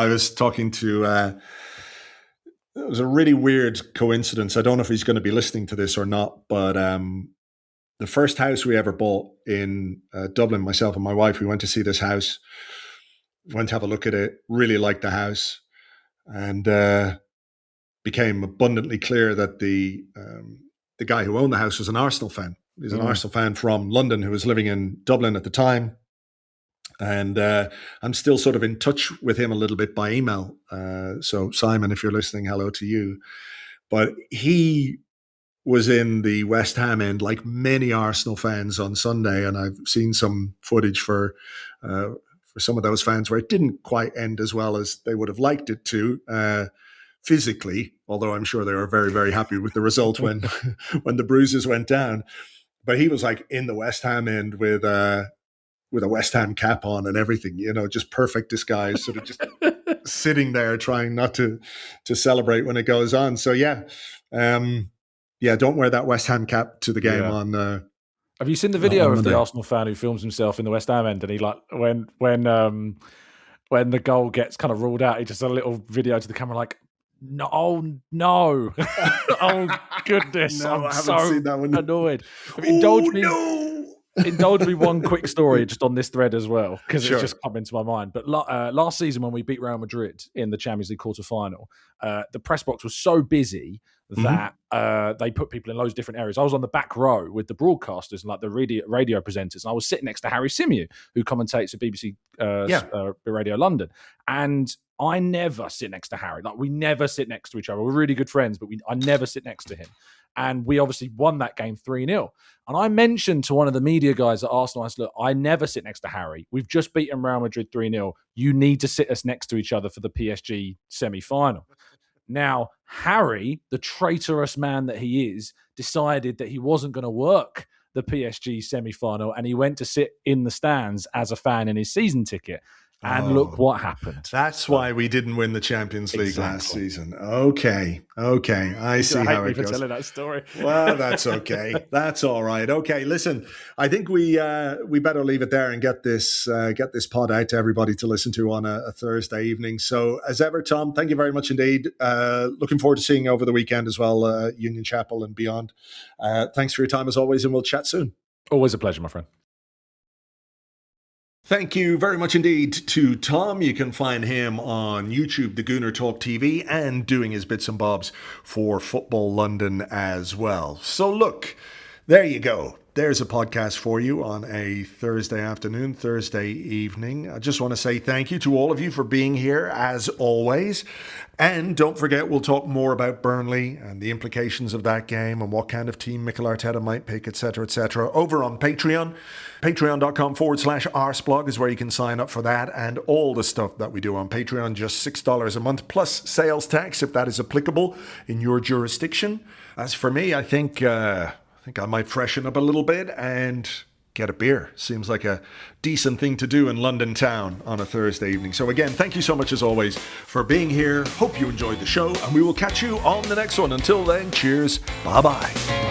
A: was talking to... it was a really weird coincidence. I don't know if he's going to be listening to this or not, but the first house we ever bought in Dublin, myself and my wife, we went to see this house, went to have a look at it, really liked the house, and became abundantly clear that the guy who owned the house was an Arsenal fan. He's an Arsenal fan from London who was living in Dublin at the time. And I'm still sort of in touch with him a little bit by email. So Simon, if you're listening, hello to you. But he was in the West Ham end, like many Arsenal fans on Sunday. And I've seen some footage for some of those fans where it didn't quite end as well as they would have liked it to physically, although I'm sure they were very, very happy with the result when the bruises went down. But he was like in the West Ham end with a West Ham cap on and everything, just perfect disguise, sort of just sitting there trying not to celebrate when it goes on. So don't wear that West Ham cap to the game on.
B: Have you seen the video of the Arsenal fan who films himself in the West Ham end, and he when the goal gets kind of ruled out, he just a little video to the camera like, no, oh no, oh goodness,
A: no,
B: I'm so
A: seen that one.
B: Annoyed.
A: Indulge
B: me one quick story just on this thread as well, because it's just come into my mind. But last season when we beat Real Madrid in the Champions League quarter-final, the press box was so busy that they put people in loads of different areas. I was on the back row with the broadcasters and like the radio presenters, and I was sitting next to Harry Symeou, who commentates at BBC Radio London. And I never sit next to Harry. Like, we never sit next to each other. We're really good friends, but I never sit next to him. And we obviously won that game 3-0. And I mentioned to one of the media guys at Arsenal, I said, look, I never sit next to Harry. We've just beaten Real Madrid 3-0. You need to sit us next to each other for the PSG semi-final. Now, Harry, the traitorous man that he is, decided that he wasn't going to work the PSG semi-final, and he went to sit in the stands as a fan in his season ticket. And look what happened.
A: That's why we didn't win the Champions League last season. Okay. I see how it goes.
B: Telling that story.
A: Well, that's okay. That's all right. Okay, listen, I think we better leave it there and get this pod out to everybody to listen to on a Thursday evening. So, as ever, Tom, thank you very much indeed. Looking forward to seeing you over the weekend as well, Union Chapel and beyond. Thanks for your time as always, and we'll chat soon.
B: Always a pleasure, my friend.
A: Thank you very much indeed to Tom. You can find him on YouTube, The Gooner Talk TV, and doing his bits and bobs for Football London as well. So look, there you go. There's a podcast for you on a Thursday afternoon, Thursday evening. I just want to say thank you to all of you for being here, as always. And don't forget, we'll talk more about Burnley and the implications of that game and what kind of team Mikel Arteta might pick, etc., over on Patreon. Patreon.com/Arseblog is where you can sign up for that and all the stuff that we do on Patreon. Just $6 a month plus sales tax, if that is applicable in your jurisdiction. As for me, I think I might freshen up a little bit and get a beer. Seems like a decent thing to do in London town on a Thursday evening. So again, thank you so much as always for being here. Hope you enjoyed the show, and we will catch you on the next one. Until then, cheers. Bye-bye.